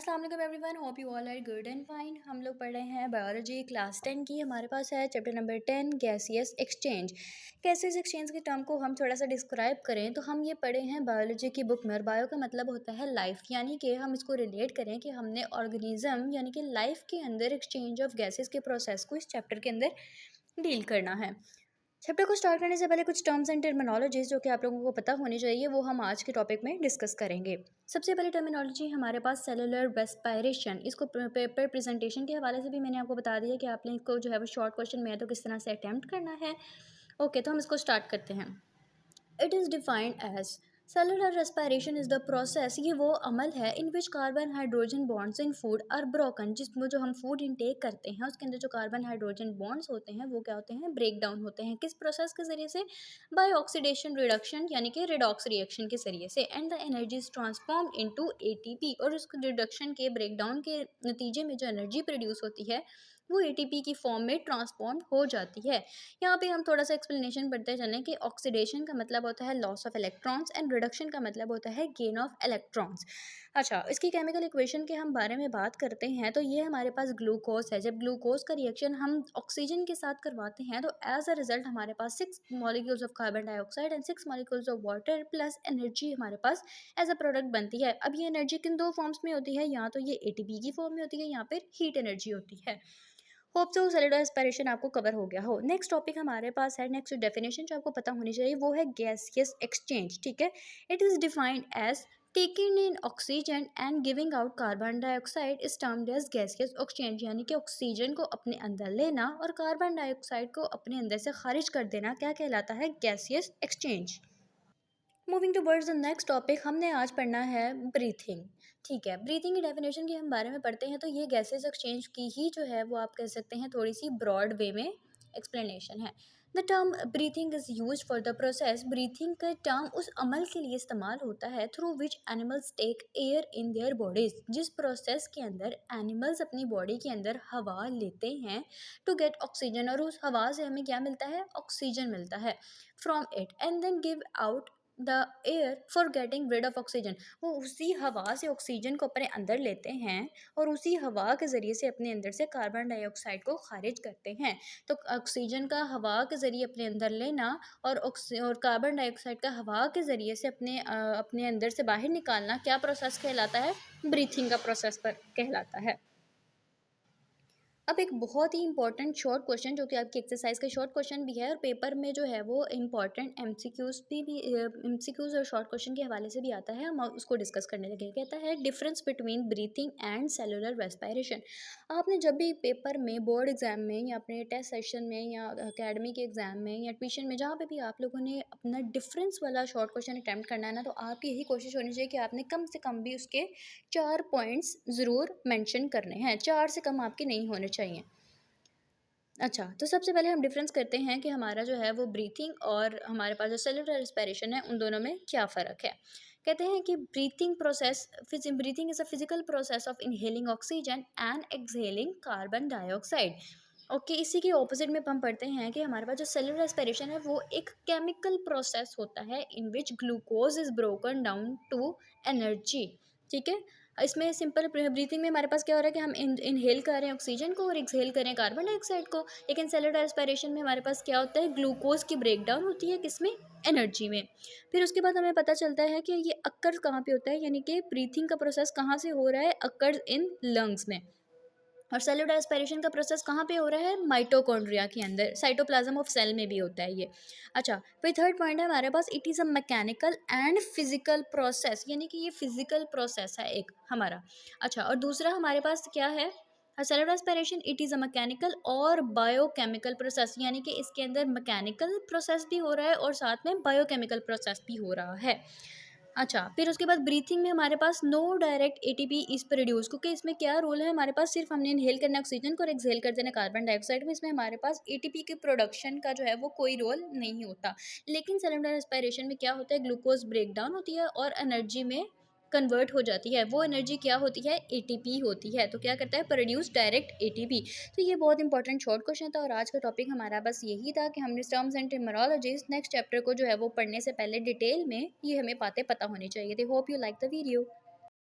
अस्सलाम वालेकुम everyone, hope you all are good and fine. हम लोग पढ़ रहे हैं बायोलॉजी क्लास 10 की। हमारे पास है chapter number 10 gaseous exchange. Gaseous exchange के टर्म को हम थोड़ा सा डिस्क्राइब करें तो हम ये पढ़े हैं बायोलॉजी की बुक में। और बायो का मतलब होता है लाइफ, यानी कि हम इसको रिलेट करें कि हमने ऑर्गेनिज्म यानी कि लाइफ के अंदर एक्सचेंज ऑफ गैसेस के प्रोसेस को इस चैप्टर के अंदर डील करना है। चैप्टर को स्टार्ट करने से पहले कुछ टर्म्स एंड टर्मिनोलॉजीज जो कि आप लोगों को पता होनी चाहिए वो हम आज के टॉपिक में डिस्कस करेंगे। सबसे पहले टर्मिनोलॉजी हमारे पास सेलुलर रेस्पिरेशन। इसको पेपर प्रेजेंटेशन के हवाले से भी मैंने आपको बता दिया कि आपने इसको जो है वो शॉर्ट क्वेश्चन में है तो किस तरह से अटैम्प्ट करना है। ओके, तो हम इसको स्टार्ट करते हैं। It is defined as cellular respiration is the process, ये वो अमल है in which carbon hydrogen bonds in food are broken, जिसमें जो हम फूड इनटेक करते हैं उसके अंदर जो कार्बन हाइड्रोजन बॉन्ड्स होते हैं वो क्या होते हैं, ब्रेक डाउन होते हैं। किस प्रोसेस के ज़रिए से? बाय ऑक्सीडेशन रिडक्शन यानी कि रिडॉक्स रिएक्शन के ज़रिए से। And the energy is transformed into ATP, और उस रिडक्शन के ब्रेकडाउन के नतीजे में जो एनर्जी प्रोड्यूस होती है वो एटीपी की फॉर्म में ट्रांसफॉर्म हो जाती है। यहाँ पे हम थोड़ा सा एक्सप्लेनेशन पढ़ते चलें कि ऑक्सीडेशन का मतलब होता है loss of electrons and reduction का मतलब होता है गेन ऑफ इलेक्ट्रॉन्स। अच्छा, इसकी केमिकल इक्वेशन के हम बारे में बात करते हैं तो ये हमारे पास ग्लूकोज है। जब ग्लूकोज का रिएक्शन हम ऑक्सीजन के साथ करवाते हैं तो एज अ रिजल्ट हमारे पास 6 molecules of carbon dioxide and 6 molecules of water plus energy हमारे पास एज अ प्रोडक्ट बनती है। अब ये एनर्जी किन दो फॉर्म्स में होती है? यहाँ तो ये एटीपी की फॉर्म में होती है, यहाँ पर हीट एनर्जी होती है। होप सो सेलुलर रेस्पिरेशन आपको कवर हो गया हो। नेक्स्ट टॉपिक हमारे पास है, नेक्स्ट डेफिनेशन जो आपको पता होनी चाहिए वो है गैसियस एक्सचेंज। ठीक है, it is defined as taking in oxygen and giving out carbon dioxide is termed as gaseous exchange, यानी कि ऑक्सीजन को अपने अंदर लेना और कार्बन डाइऑक्साइड को अपने अंदर से खारिज कर देना क्या कहलाता है? Gaseous exchange. Moving towards the next topic, हमने आज पढ़ना है ब्रीथिंग। ठीक है, ब्रीथिंग की डेफिनेशन के हम बारे में पढ़ते हैं तो ये गैसेस एक्सचेंज की ही जो है वो आप कह सकते हैं थोड़ी सी ब्रॉड वे में एक्सप्लेनेशन है। The term breathing is use for the process, breathing का टर्म उस अमल के लिए इस्तेमाल होता है through which animals take air in their bodies, जिस प्रोसेस के अंदर एनिमल्स अपनी बॉडी के अंदर हवा लेते हैं टू गेट ऑक्सीजन, और उस हवा से हमें क्या मिलता है? ऑक्सीजन मिलता है from it, and then give out the air for getting rid of oxygen. वो उसी हवा से ऑक्सीजन को अपने अंदर लेते हैं और उसी हवा के ज़रिए से अपने अंदर से कार्बन डाइऑक्साइड को खारिज करते हैं। तो ऑक्सीजन का हवा के ज़रिए अपने अंदर लेना और कार्बन डाइऑक्साइड का हवा के ज़रिए से अपने अंदर से बाहर निकालना क्या प्रोसेस कहलाता है? ब्रीथिंग का प्रोसेस पर कहलाता है। अब एक बहुत ही इंपॉर्टेंट शॉर्ट क्वेश्चन जो कि आपकी एक्सरसाइज का शॉर्ट क्वेश्चन भी है और पेपर में जो है वो इंपॉर्टेंट एमसीक्यूज और शॉर्ट क्वेश्चन के हवाले से भी आता है, हम उसको डिस्कस करने लगे। कहता है difference between breathing and cellular respiration. आपने जब भी पेपर में, बोर्ड एग्जाम में या अपने टेस्ट सेशन में या अकेडमी के एग्जाम में या ट्यूशन में, जहाँ पे भी आप लोगों ने अपना डिफरेंस वाला शॉर्ट क्वेश्चन अटैम्प्ट करना है ना, तो आपकी यही कोशिश होनी चाहिए कि आपने कम से कम भी उसके 4 पॉइंट्स ज़रूर मेंशन करने हैं, 4 से कम आपके नहीं होने चाहिए। अच्छा, तो सबसे पहले हम डिफरेंस करते हैं कि हमारा जो है वो ब्रीथिंग और हमारे पास जो सेलुलर रेस्पिरेशन है उन दोनों में क्या फ़र्क है। कहते हैं कि breathing is a physical process of inhaling oxygen and exhaling carbon dioxide. Okay, इसी के ऑपोजिट में हम पढ़ते हैं कि हमारे पास जो सेलुलर रेस्पिरेशन है वो एक केमिकल प्रोसेस होता है in which glucose is broken down to energy. ठीक है, इसमें सिंपल ब्रीथिंग में हमारे पास क्या हो रहा है कि हम इनहेल कर रहे हैं ऑक्सीजन को और एक्सहेल कर रहे हैं कार्बन डाइऑक्साइड को। लेकिन सेलुलर रेस्पिरेशन में हमारे पास क्या होता है? ग्लूकोज की ब्रेक डाउन होती है, किसमें? एनर्जी में। फिर उसके बाद हमें पता चलता है कि ये अक्कर कहाँ पे होता है, यानी कि ब्रीथिंग का प्रोसेस कहाँ से हो रहा है? अक्कर इन लंग्स में। और सेलुलर एस्पिरेशन का प्रोसेस कहाँ पे हो रहा है? माइटोकॉन्ड्रिया के अंदर, साइटोप्लाज्म ऑफ सेल में भी होता है ये। अच्छा, फिर थर्ड पॉइंट है हमारे पास, it is a mechanical and physical process, यानी कि ये फिजिकल प्रोसेस है एक हमारा। अच्छा, और दूसरा हमारे पास क्या है? Cellular aspiration it is a mechanical और बायोकेमिकल प्रोसेस, यानी कि इसके अंदर मैकेनिकल प्रोसेस भी हो रहा है और साथ में बायोकेमिकल प्रोसेस भी हो रहा है। अच्छा, फिर उसके बाद ब्रीथिंग में हमारे पास no direct ATP is produce, क्योंकि इसमें क्या रोल है हमारे पास? सिर्फ हमने इनहेल करना ऑक्सीजन को और एक्सहेल कर देना कार्बन डाइऑक्साइड में, इसमें हमारे पास एटीपी के प्रोडक्शन का जो है वो कोई रोल नहीं होता। लेकिन सेलुलर रेस्पिरेशन में क्या होता है? ग्लूकोज ब्रेक डाउन होती है और एनर्जी में कन्वर्ट हो जाती है। वो एनर्जी क्या होती है? एटीपी होती है। तो क्या करता है? Produce direct ATP. तो ये बहुत इंपॉर्टेंट शॉर्ट क्वेश्चन था और आज का टॉपिक हमारा बस यही था कि हमने terms and terminologies next chapter को जो है वो पढ़ने से पहले डिटेल में ये हमें बातें पता होनी चाहिए थी। Hope you like the video.